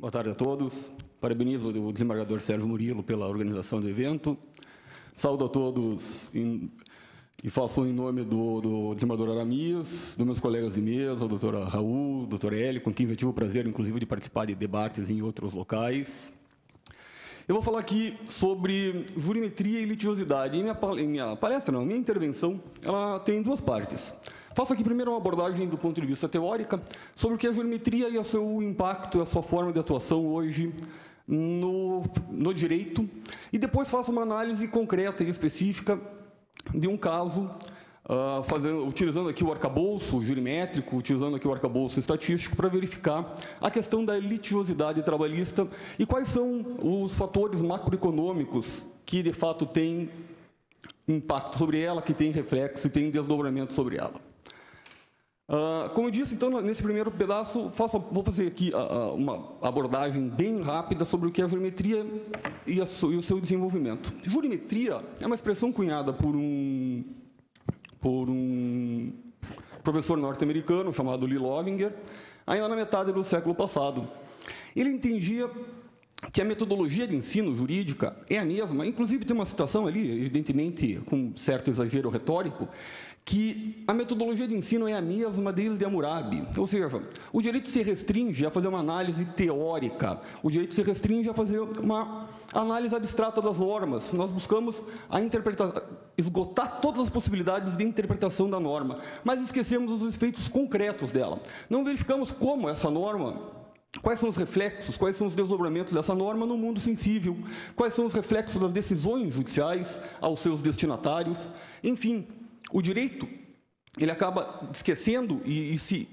Boa tarde a todos. Parabenizo o desembargador Sérgio Murilo pela organização do evento. Saúdo a todos e faço em nome do desembargador Aramis, dos meus colegas de mesa, a doutora Raul, doutora Eli, com quem eu tive o prazer, inclusive, de participar de debates em outros locais. Eu vou falar aqui sobre jurimetria e litigiosidade. E minha intervenção, ela tem duas partes. Faço aqui primeiro uma abordagem do ponto de vista teórica sobre o que é a jurimetria e o seu impacto e a sua forma de atuação hoje no direito, e depois faço uma análise concreta e específica de um caso, utilizando aqui o arcabouço jurimétrico, utilizando aqui o arcabouço estatístico para verificar a questão da litigiosidade trabalhista e quais são os fatores macroeconômicos que, de fato, têm impacto sobre ela, que têm reflexo e têm desdobramento sobre ela. Como eu disse, então, nesse primeiro pedaço, vou fazer aqui uma abordagem bem rápida sobre o que é a jurimetria e o seu desenvolvimento. Jurimetria é uma expressão cunhada por um professor norte-americano chamado Lee Lovinger, ainda na metade do século passado. Ele entendia que a metodologia de ensino jurídica é a mesma, inclusive tem uma citação ali, evidentemente com certo exagero retórico, que a metodologia de ensino é a mesma desde Hammurabi. Ou seja, o direito se restringe a fazer uma análise teórica, o direito se restringe a fazer uma análise abstrata das normas. Nós buscamos esgotar todas as possibilidades de interpretação da norma, mas esquecemos os efeitos concretos dela. Não verificamos como essa norma, quais são os reflexos, quais são os desdobramentos dessa norma no mundo sensível, quais são os reflexos das decisões judiciais aos seus destinatários, enfim. O direito, ele acaba esquecendo e se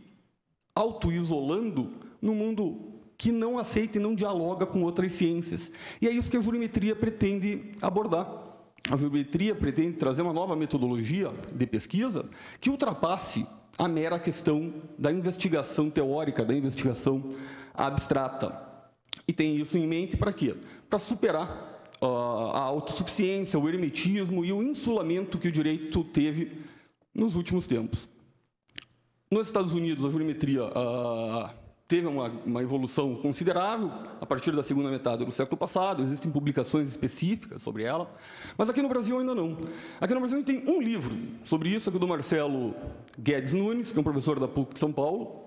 auto-isolando no mundo que não aceita e não dialoga com outras ciências. E é isso que a jurimetria pretende abordar. A jurimetria pretende trazer uma nova metodologia de pesquisa que ultrapasse a mera questão da investigação teórica, da investigação abstrata. E tem isso em mente para quê? Para superar a autossuficiência, o hermetismo e o insulamento que o direito teve nos últimos tempos. Nos Estados Unidos, a jurimetria teve uma evolução considerável a partir da segunda metade do século passado, existem publicações específicas sobre ela, mas aqui no Brasil ainda não. Aqui no Brasil a gente tem um livro sobre isso, aqui do Marcelo Guedes Nunes, que é um professor da PUC de São Paulo,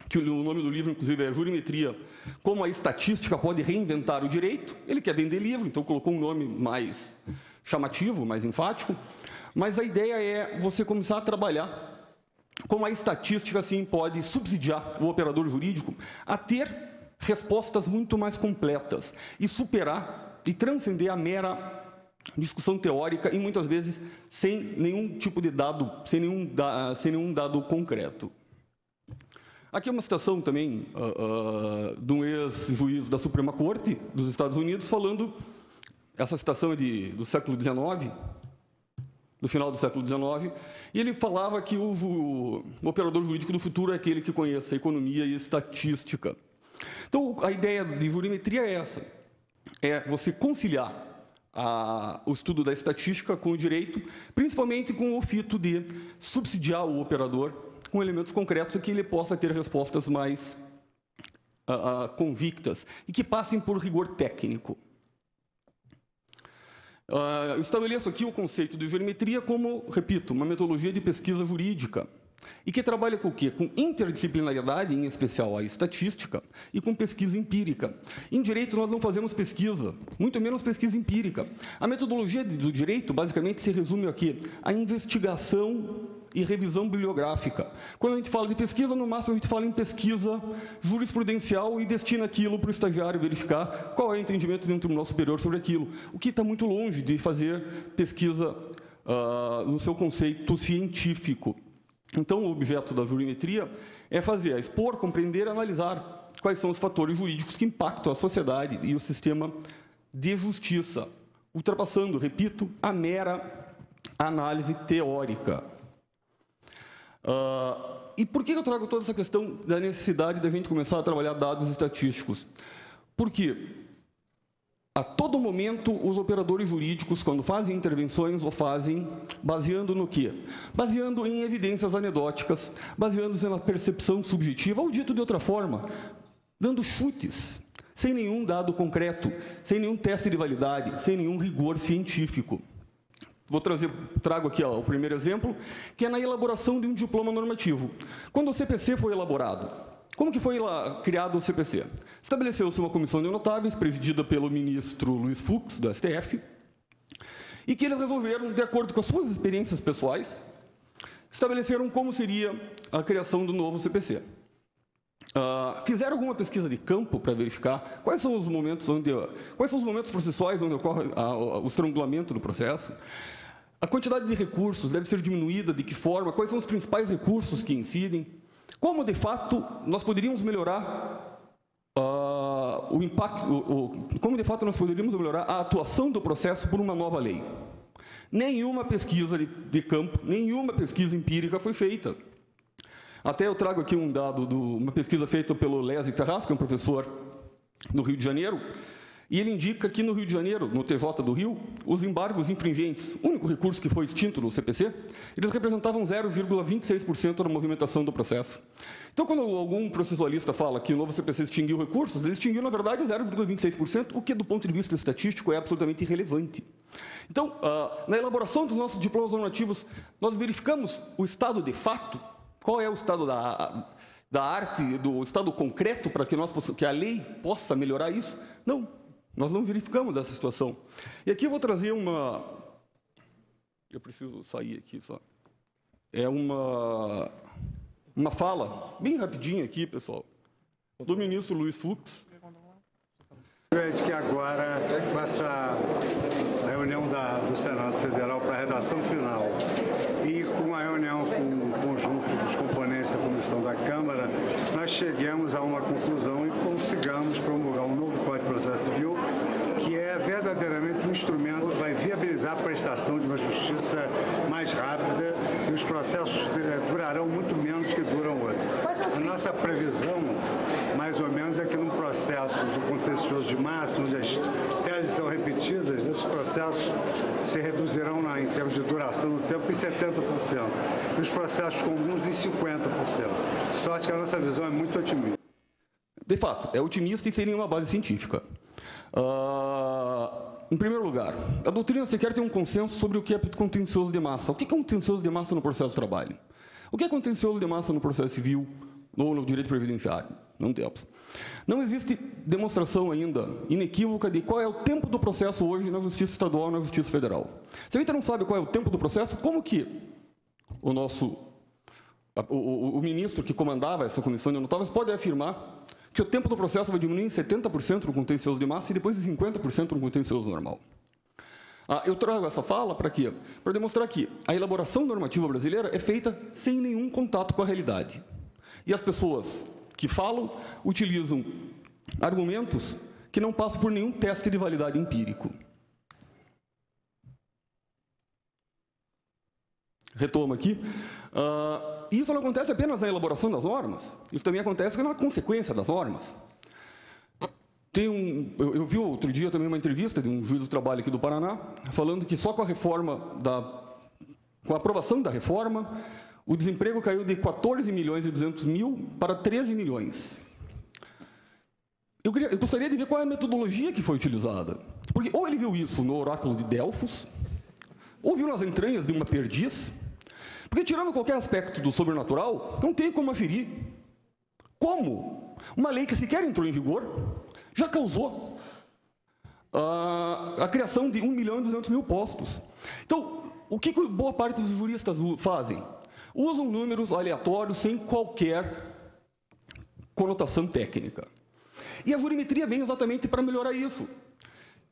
que o nome do livro, inclusive, é Jurimetria, como a estatística pode reinventar o direito. Ele quer vender livro, então colocou um nome mais chamativo, mais enfático, mas a ideia é você começar a trabalhar como a estatística, assim, pode subsidiar o operador jurídico a ter respostas muito mais completas e superar e transcender a mera discussão teórica e, muitas vezes, sem nenhum tipo de dado, sem nenhum dado concreto. Aqui é uma citação também de um ex-juiz da Suprema Corte dos Estados Unidos falando, essa citação é do século XIX, do final do século XIX, e ele falava que o operador jurídico do futuro é aquele que conhece a economia e a estatística. Então, a ideia de jurimetria é essa, é você conciliar o estudo da estatística com o direito, principalmente com o fito de subsidiar o operador com elementos concretos e que ele possa ter respostas mais convictas e que passem por rigor técnico. Eu estabeleço aqui o conceito de jurimetria como, repito, uma metodologia de pesquisa jurídica e que trabalha com o quê? Com interdisciplinaridade, em especial a estatística, e com pesquisa empírica. Em direito, nós não fazemos pesquisa, muito menos pesquisa empírica. A metodologia do direito, basicamente, se resume aqui a investigação e revisão bibliográfica. Quando a gente fala de pesquisa, no máximo a gente fala em pesquisa jurisprudencial e destina aquilo para o estagiário verificar qual é o entendimento de um tribunal superior sobre aquilo, o que está muito longe de fazer pesquisa no seu conceito científico. Então, o objeto da jurimetria é expor, compreender e analisar quais são os fatores jurídicos que impactam a sociedade e o sistema de justiça, ultrapassando, repito, a mera análise teórica. E por que eu trago toda essa questão da necessidade da gente começar a trabalhar dados estatísticos? Porque a todo momento os operadores jurídicos, quando fazem intervenções, o fazem baseando no quê? Baseando em evidências anedóticas, baseando-se na percepção subjetiva, ou dito de outra forma, dando chutes, sem nenhum dado concreto, sem nenhum teste de validade, sem nenhum rigor científico. Trago aqui o primeiro exemplo, que é na elaboração de um diploma normativo. Quando o CPC foi elaborado, como que foi criado o CPC? Estabeleceu-se uma comissão de notáveis, presidida pelo ministro Luiz Fux, do STF, e que eles resolveram, de acordo com as suas experiências pessoais, estabeleceram como seria a criação do novo CPC. Fizeram alguma pesquisa de campo para verificar quais são os momentos processuais onde ocorre o estrangulamento do processo, a quantidade de recursos deve ser diminuída, de que forma, quais são os principais recursos que incidem, como, de fato, nós poderíamos melhorar o impacto, como, de fato, nós poderíamos melhorar a atuação do processo por uma nova lei. Nenhuma pesquisa de campo, nenhuma pesquisa empírica foi feita. Até eu trago aqui um dado de uma pesquisa feita pelo Lese Ferraz, que é um professor no Rio de Janeiro, e ele indica que no Rio de Janeiro, no TJ do Rio, os embargos infringentes, o único recurso que foi extinto no CPC, eles representavam 0,26% da movimentação do processo. Então, quando algum processualista fala que o novo CPC extinguiu recursos, ele extinguiu, na verdade, 0,26%, o que, do ponto de vista estatístico, é absolutamente irrelevante. Então, na elaboração dos nossos diplomas normativos, nós verificamos o estado de fato, qual é o estado da arte, do estado concreto para que a lei possa melhorar isso? Não. Nós não verificamos essa situação. E aqui eu vou trazer uma... Eu preciso sair aqui só. É uma fala, bem rapidinha aqui, pessoal, do ministro Luiz Fux. É de que agora, com essa reunião do Senado Federal para a redação final e com a reunião com o conjunto dos componentes da comissão da Câmara, nós chegamos a uma conclusão e consigamos promulgar um novo Código de Processo Civil, que é verdadeiramente um instrumento que vai viabilizar a prestação de uma justiça mais rápida e os processos durarão muito menos que duram hoje. A nossa previsão, mais ou menos, é que num processo de contencioso de massa, onde as teses são repetidas, esses processos se reduzirão, em termos de duração no tempo, em 70%, e os processos comuns em 50%. De sorte que a nossa visão é muito otimista. De fato, é otimista e sem nenhuma base científica. Em primeiro lugar, a doutrina sequer tem um consenso sobre o que é contencioso de massa. O que é contencioso de massa no processo de trabalho? O que é contencioso de massa no processo civil ou no direito previdenciário? Não temos. Não existe demonstração ainda inequívoca de qual é o tempo do processo hoje na Justiça Estadual e na Justiça Federal. Se a gente não sabe qual é o tempo do processo, como que o ministro que comandava essa comissão de notáveis pode afirmar que o tempo do processo vai diminuir em 70% no contencioso de massa e depois em 50% no contencioso normal? Eu trago essa fala para quê? Para demonstrar que a elaboração normativa brasileira é feita sem nenhum contato com a realidade. E as pessoas que falam utilizam argumentos que não passam por nenhum teste de validade empírico. Retomo aqui. Isso não acontece apenas na elaboração das normas, isso também acontece na consequência das normas. Eu vi outro dia também uma entrevista de um juiz do trabalho aqui do Paraná, falando que só com a aprovação da reforma, o desemprego caiu de 14.200.000 para 13 milhões. Eu gostaria de ver qual é a metodologia que foi utilizada. Porque ou ele viu isso no oráculo de Delfos, ou viu nas entranhas de uma perdiz, porque, tirando qualquer aspecto do sobrenatural, não tem como aferir como uma lei que sequer entrou em vigor já causou a criação de 1.200.000 postos. Então, o que boa parte dos juristas fazem? Usam números aleatórios sem qualquer conotação técnica. E a jurimetria vem exatamente para melhorar isso.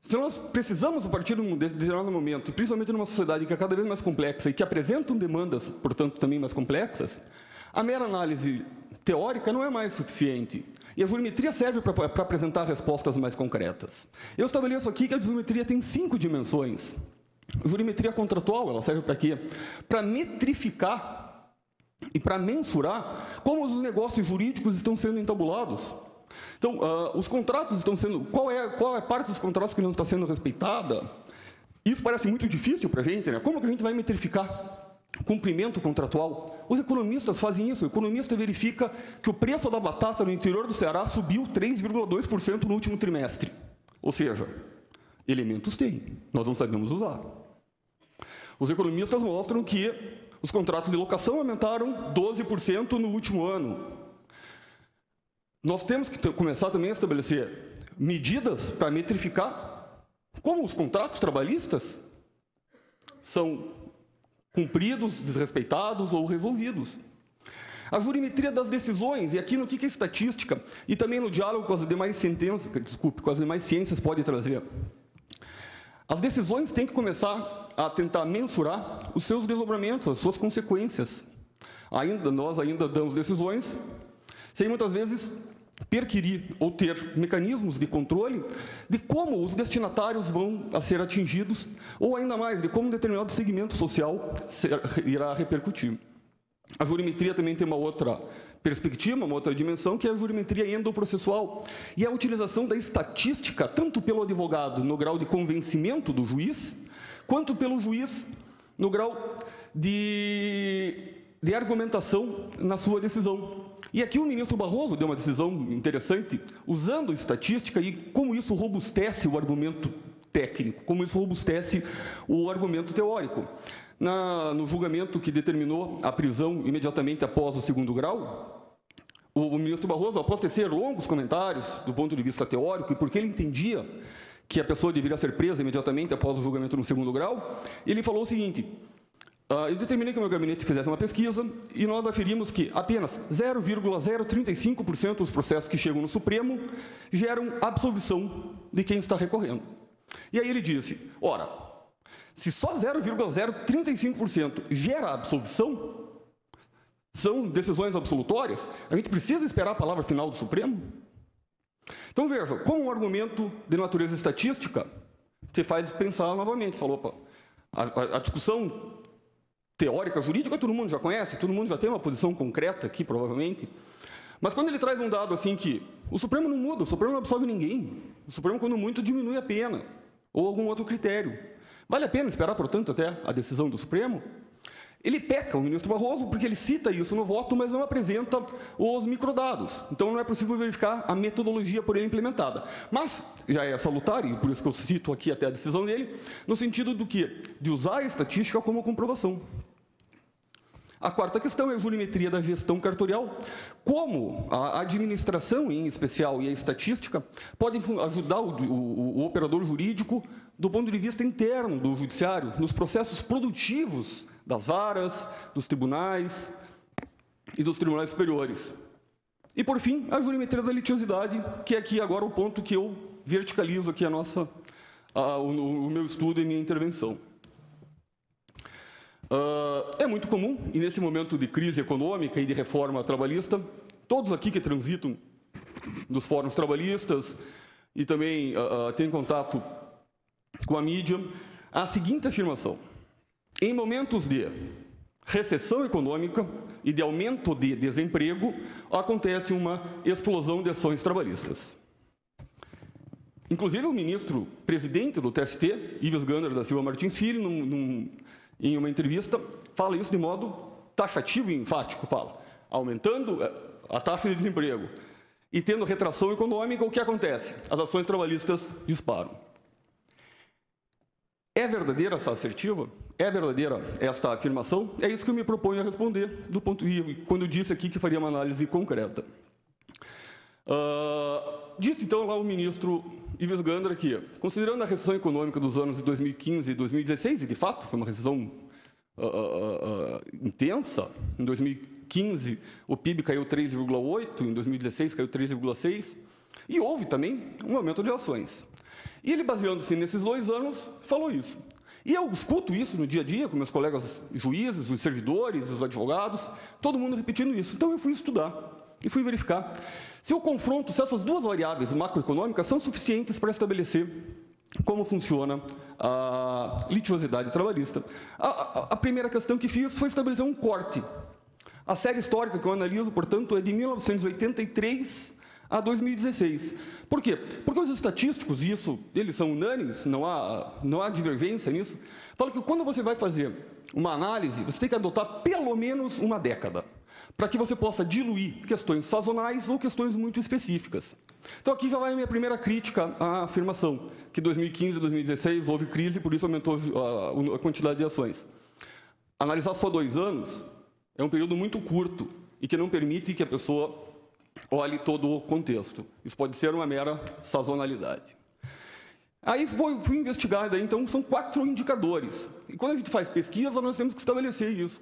Se nós precisamos, a partir de um determinado momento, principalmente numa sociedade que é cada vez mais complexa e que apresentam demandas, portanto, também mais complexas, a mera análise teórica não é mais suficiente. E a jurimetria serve para apresentar respostas mais concretas. Eu estabeleço aqui que a jurimetria tem 5 dimensões. A jurimetria contratual, ela serve para quê? Para metrificar e para mensurar como os negócios jurídicos estão sendo entabulados. Então, os contratos estão sendo... Qual é a parte dos contratos que não está sendo respeitada? Isso parece muito difícil para a gente, né? Como que a gente vai metrificar cumprimento contratual, os economistas fazem isso. O economista verifica que o preço da batata no interior do Ceará subiu 3,2% no último trimestre. Ou seja, elementos tem, nós não sabemos usar. Os economistas mostram que os contratos de locação aumentaram 12% no último ano. Nós temos que começar também a estabelecer medidas para metrificar como os contratos trabalhistas são cumpridos, desrespeitados ou resolvidos. A jurimetria das decisões, e aqui no que a estatística, e também no diálogo com as demais sentenças, com as demais ciências pode trazer. As decisões têm que começar a tentar mensurar os seus desdobramentos, as suas consequências. Nós ainda damos decisões sem muitas vezes perquirir ou ter mecanismos de controle de como os destinatários vão a ser atingidos, ou ainda mais, de como um determinado segmento social irá repercutir. A jurimetria também tem uma outra perspectiva, uma outra dimensão, que é a jurimetria endoprocessual, e a utilização da estatística, tanto pelo advogado no grau de convencimento do juiz, quanto pelo juiz no grau de argumentação na sua decisão. E aqui o ministro Barroso deu uma decisão interessante, usando estatística e como isso robustece o argumento técnico, como isso robustece o argumento teórico. No julgamento que determinou a prisão imediatamente após o segundo grau, o ministro Barroso, após tecer longos comentários do ponto de vista teórico, e porque ele entendia que a pessoa deveria ser presa imediatamente após o julgamento no segundo grau, ele falou o seguinte: eu determinei que o meu gabinete fizesse uma pesquisa e nós aferimos que apenas 0,035% dos processos que chegam no Supremo geram absolvição de quem está recorrendo. E aí ele disse, ora, se só 0,035% gera absolvição, são decisões absolutórias, a gente precisa esperar a palavra final do Supremo? Então, veja, como um argumento de natureza estatística, você faz pensar novamente, falou, opa, a discussão teórica, jurídica, todo mundo já conhece, todo mundo já tem uma posição concreta aqui, provavelmente. Mas quando ele traz um dado assim que o Supremo não muda, o Supremo não absolve ninguém, o Supremo, quando muito, diminui a pena, ou algum outro critério. Vale a pena esperar, portanto, até a decisão do Supremo? Ele peca, o ministro Barroso, porque ele cita isso no voto, mas não apresenta os microdados. Então, não é possível verificar a metodologia por ele implementada. Mas já é salutar, e por isso que eu cito aqui até a decisão dele, no sentido do quê? De usar a estatística como comprovação. A quarta questão é a jurimetria da gestão cartorial. Como a administração, em especial, e a estatística podem ajudar o operador jurídico do ponto de vista interno do judiciário, nos processos produtivos das varas, dos tribunais e dos tribunais superiores. E, por fim, a jurimetria da litigiosidade, que é aqui agora o ponto que eu verticalizo aqui o meu estudo e minha intervenção. É muito comum, e nesse momento de crise econômica e de reforma trabalhista, todos aqui que transitam dos fóruns trabalhistas e também têm contato com a mídia, a seguinte afirmação: em momentos de recessão econômica e de aumento de desemprego, acontece uma explosão de ações trabalhistas. Inclusive, o ministro presidente do TST, Ives Gandara da Silva Martins Filho, em uma entrevista, fala isso de modo taxativo e enfático, fala, aumentando a taxa de desemprego e tendo retração econômica, o que acontece? As ações trabalhistas disparam. É verdadeira essa assertiva? É verdadeira esta afirmação? É isso que eu me proponho a responder, quando eu disse aqui que faria uma análise concreta. Disse, então, lá o ministro Ives Gandara que, considerando a recessão econômica dos anos de 2015 e 2016, e de fato foi uma recessão intensa, em 2015 o PIB caiu 3,8%, em 2016 caiu 3,6%, e houve também um aumento de ações. E ele, baseando-se nesses 2 anos, falou isso. E eu escuto isso no dia a dia com meus colegas juízes, os servidores, os advogados, todo mundo repetindo isso. Então eu fui estudar e fui verificar se eu confronto, se essas 2 variáveis macroeconômicas são suficientes para estabelecer como funciona a litigiosidade trabalhista. A primeira questão que fiz foi estabelecer um corte. A série histórica que eu analiso, portanto, é de 1983 a 2016. Por quê? Porque os estatísticos, e isso, eles são unânimes, não há divergência nisso, falam que quando você vai fazer uma análise, você tem que adotar pelo menos uma década, para que você possa diluir questões sazonais ou questões muito específicas. Então, aqui já vai a minha primeira crítica à afirmação, que 2015 e 2016 houve crise, por isso aumentou a quantidade de ações. Analisar só 2 anos é um período muito curto e que não permite que a pessoa olhe todo o contexto. Isso pode ser uma mera sazonalidade. Aí fui investigar, daí, então são 4 indicadores. E quando a gente faz pesquisa, nós temos que estabelecer isso.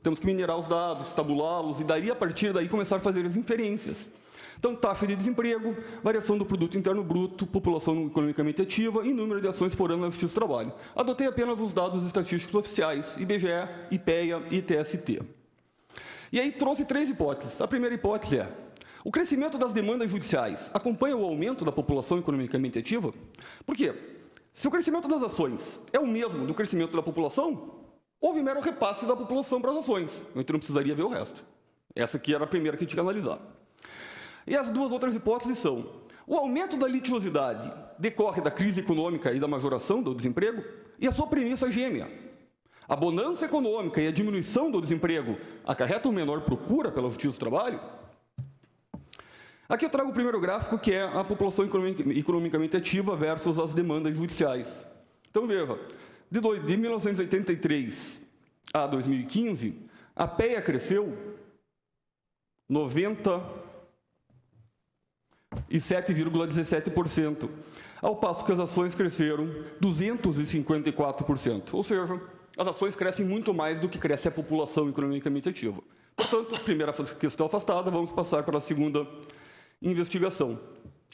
Temos que minerar os dados, tabulá-los, e daí, a partir daí, começar a fazer as inferências. Então, taxa de desemprego, variação do produto interno bruto, população economicamente ativa e número de ações por ano na Justiça do Trabalho. Adotei apenas os dados estatísticos oficiais, IBGE, IPEA e TST. E aí trouxe 3 hipóteses. A primeira hipótese é: o crescimento das demandas judiciais acompanha o aumento da população economicamente ativa? Por quê? Se o crescimento das ações é o mesmo do crescimento da população, houve mero repasse da população para as ações. A gente não precisaria ver o resto. Essa aqui era a primeira que a gente tinha que analisar. E as 2 outras hipóteses são: o aumento da litigiosidade decorre da crise econômica e da majoração do desemprego, e a sua premissa gêmea: a bonança econômica e a diminuição do desemprego acarretam menor procura pela Justiça do Trabalho? Aqui eu trago o primeiro gráfico, que é a população economicamente ativa versus as demandas judiciais. Então, veja, de 1983 a 2015, a PEA cresceu 97,17%, ao passo que as ações cresceram 254%. Ou seja, as ações crescem muito mais do que cresce a população economicamente ativa. Portanto, primeira questão afastada, vamos passar para a segunda investigação.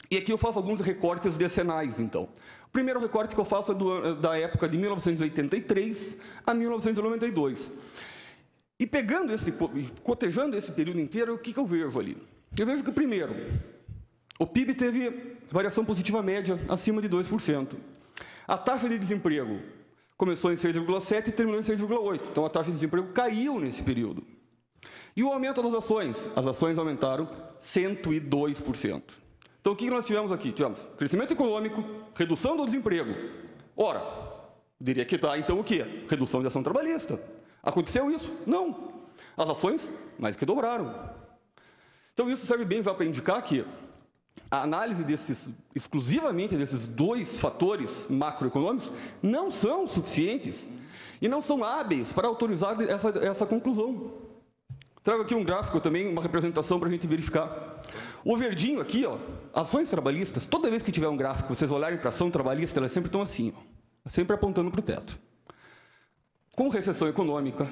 E aqui eu faço alguns recortes decenais, então. O primeiro recorte que eu faço é da época de 1983 a 1992. E cotejando esse período inteiro, o que eu vejo ali? Eu vejo que, primeiro, o PIB teve variação positiva média acima de 2%. A taxa de desemprego começou em 6,7% e terminou em 6,8%. Então, a taxa de desemprego caiu nesse período. E o aumento das ações? As ações aumentaram 102%. Então, o que nós tivemos aqui? Tivemos crescimento econômico, redução do desemprego. Ora, diria que está, então, o quê? Redução de ação trabalhista. Aconteceu isso? Não. As ações mais que dobraram. Então, isso serve bem para indicar que a análise exclusivamente desses 2 fatores macroeconômicos não são suficientes e não são hábeis para autorizar essa conclusão. Trago aqui um gráfico também, uma representação para a gente verificar. O verdinho aqui, ó, ações trabalhistas, toda vez que tiver um gráfico, vocês olharem para a ação trabalhista, elas sempre estão assim, ó, sempre apontando para o teto. Com recessão econômica,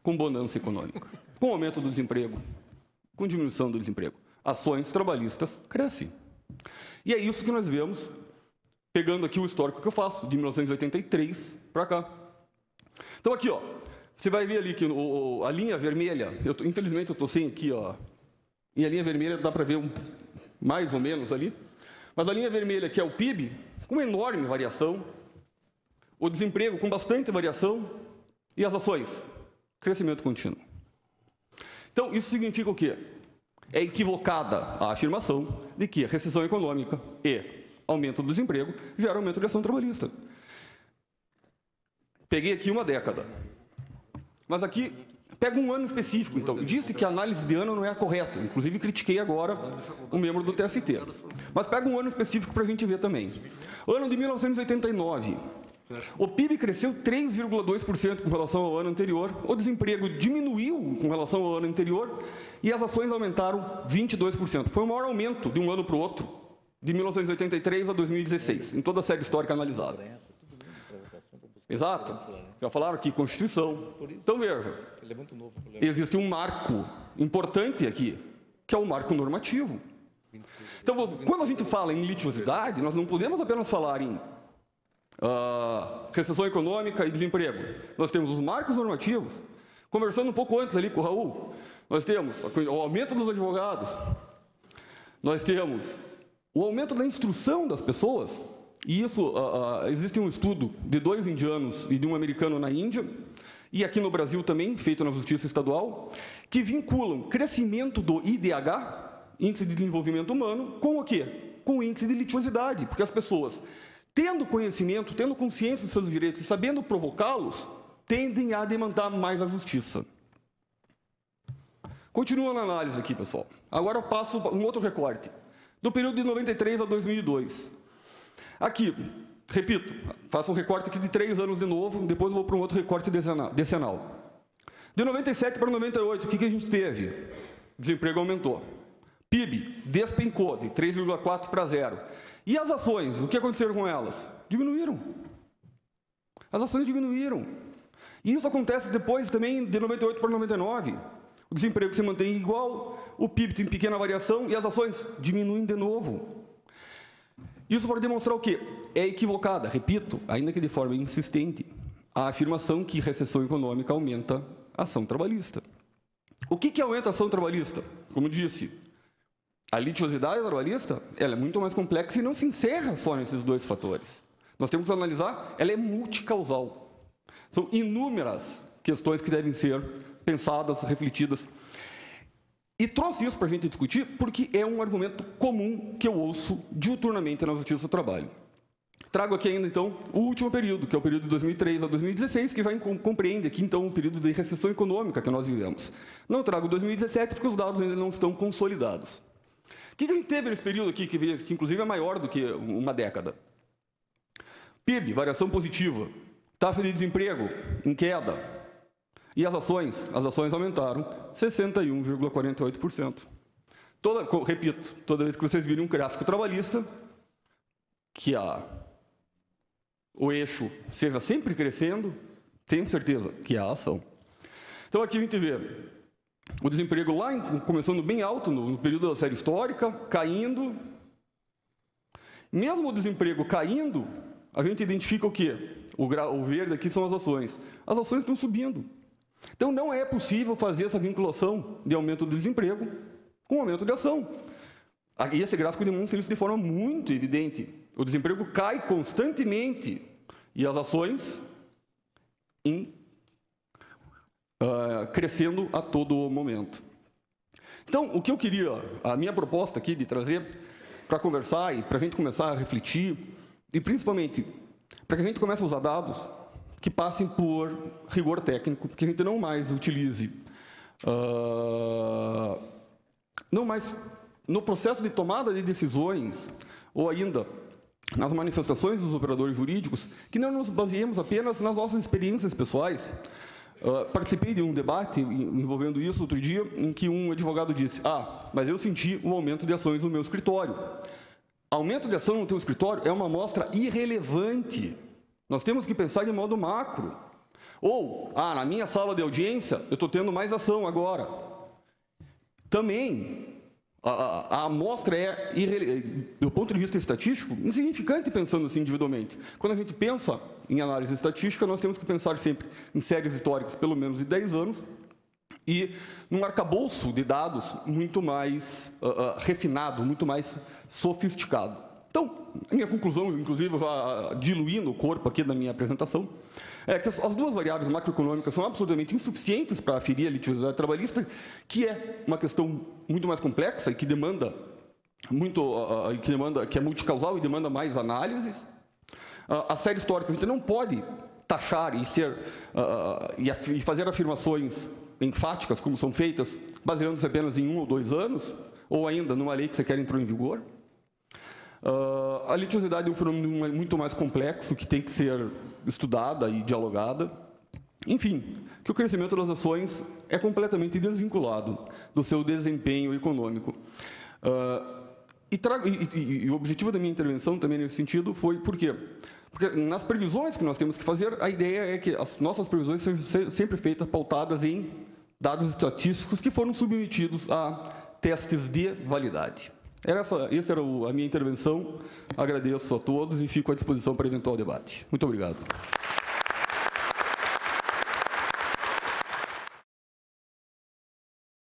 com bonança econômica, com aumento do desemprego, com diminuição do desemprego. Ações trabalhistas crescem. E é isso que nós vemos, pegando aqui o histórico que eu faço, de 1983 para cá. Então, aqui, ó, você vai ver ali que a linha vermelha, infelizmente eu estou sem aqui, ó, e a linha vermelha dá para ver mais ou menos ali, mas a linha vermelha, que é o PIB, com enorme variação, o desemprego com bastante variação, e as ações, crescimento contínuo. Então, isso significa o quê? É equivocada a afirmação de que a recessão econômica e aumento do desemprego gera aumento de ação trabalhista. Peguei aqui uma década. Mas aqui, pega um ano específico, então. Disse que a análise de ano não é a correta. Inclusive, critiquei agora um membro do TST. Mas pega um ano específico para a gente ver também. Ano de 1989. O PIB cresceu 3,2% com relação ao ano anterior, o desemprego diminuiu com relação ao ano anterior e as ações aumentaram 22%. Foi o maior aumento de um ano para o outro, de 1983 a 2016, em toda a série histórica analisada. Exato. Já falaram aqui, Constituição. Então, veja, existe um marco importante aqui, que é o marco normativo. Então, quando a gente fala em litigiosidade, nós não podemos apenas falar em recessão econômica e desemprego. Nós temos os marcos normativos. Conversando um pouco antes ali com o Raul, nós temos o aumento dos advogados, nós temos o aumento da instrução das pessoas, e isso, existe um estudo de 2 indianos e de um americano na Índia, e aqui no Brasil também, feito na Justiça Estadual, que vinculam crescimento do IDH índice de desenvolvimento humano, com o quê? Com o índice de litiosidade, porque as pessoas, tendo conhecimento, tendo consciência dos seus direitos e sabendo provocá-los, tendem a demandar mais a justiça. Continua na análise aqui, pessoal. Agora eu passo um outro recorte, do período de 93 a 2002. Aqui, repito, faço um recorte aqui de 3 anos de novo, depois eu vou para um outro recorte decenal. De 97 para 98, o que a gente teve? Desemprego aumentou. PIB despencou de 3,4 para 0. E as ações, o que aconteceu com elas? Diminuíram. As ações diminuíram. E isso acontece depois também de 98 para 99. O desemprego se mantém igual, o PIB tem pequena variação e as ações diminuem de novo. Isso para demonstrar o quê? É equivocada, repito, ainda que de forma insistente, a afirmação que recessão econômica aumenta a ação trabalhista. O que aumenta a ação trabalhista? Como disse, a litiosidade trabalhista ela é muito mais complexa e não se encerra só nesses 2 fatores. Nós temos que analisar, ela é multicausal. São inúmeras questões que devem ser pensadas, refletidas. E trouxe isso para a gente discutir porque é um argumento comum que eu ouço diuturnamente na Justiça do Trabalho. Trago aqui ainda, então, o último período, que é o período de 2003 a 2016, que compreende aqui, então, o período de recessão econômica que nós vivemos. Não trago 2017 porque os dados ainda não estão consolidados. O que a gente teve nesse período aqui, que inclusive é maior do que uma década? PIB, variação positiva. Taxa de desemprego em queda. E as ações aumentaram 61,48%. Repito, toda vez que vocês virem um gráfico trabalhista, que o eixo seja sempre crescendo, tenho certeza que há ação. Então, aqui a gente vê o desemprego lá, começando bem alto, no período da série histórica, caindo. Mesmo o desemprego caindo, a gente identifica o quê? O verde aqui são as ações. As ações estão subindo. Então, não é possível fazer essa vinculação de aumento do desemprego com aumento de ação. E esse gráfico demonstra isso de forma muito evidente. O desemprego cai constantemente e as ações crescendo a todo momento. Então, o que eu queria, a minha proposta aqui de trazer para conversar e para a gente começar a refletir, e principalmente para que a gente comece a usar dados que passem por rigor técnico, que a gente não mais utilize, não mais no processo de tomada de decisões, ou ainda nas manifestações dos operadores jurídicos, que não nos baseemos apenas nas nossas experiências pessoais. Participei de um debate envolvendo isso outro dia, em que um advogado disse: mas eu senti um aumento de ações no meu escritório. Aumento de ação no teu escritório é uma amostra irrelevante. Nós temos que pensar de modo macro. Ou, na minha sala de audiência, eu estou tendo mais ação agora. Também, a amostra é, do ponto de vista estatístico, insignificante pensando assim individualmente. Quando a gente pensa em análise estatística, nós temos que pensar sempre em séries históricas, pelo menos de 10 anos, e num arcabouço de dados muito mais refinado, muito mais sofisticado. Então, a minha conclusão, inclusive, já diluindo o corpo aqui da minha apresentação, é que as 2 variáveis macroeconômicas são absolutamente insuficientes para aferir a litiosidade trabalhista, que é uma questão muito mais complexa e que demanda que é multicausal e demanda mais análises. A série histórica a gente não pode taxar e fazer afirmações enfáticas, como são feitas, baseando-se apenas em 1 ou 2 anos, ou ainda numa lei que sequer entrou em vigor. A litiosidade é um fenômeno muito mais complexo, que tem que ser estudada e dialogada. Enfim, que o crescimento das ações é completamente desvinculado do seu desempenho econômico. E o objetivo da minha intervenção também nesse sentido foi por quê? Porque nas previsões que nós temos que fazer, a ideia é que as nossas previsões sejam sempre feitas pautadas em dados estatísticos que foram submetidos a testes de validade. Essa era a minha intervenção. Agradeço a todos e fico à disposição para eventual debate. Muito obrigado.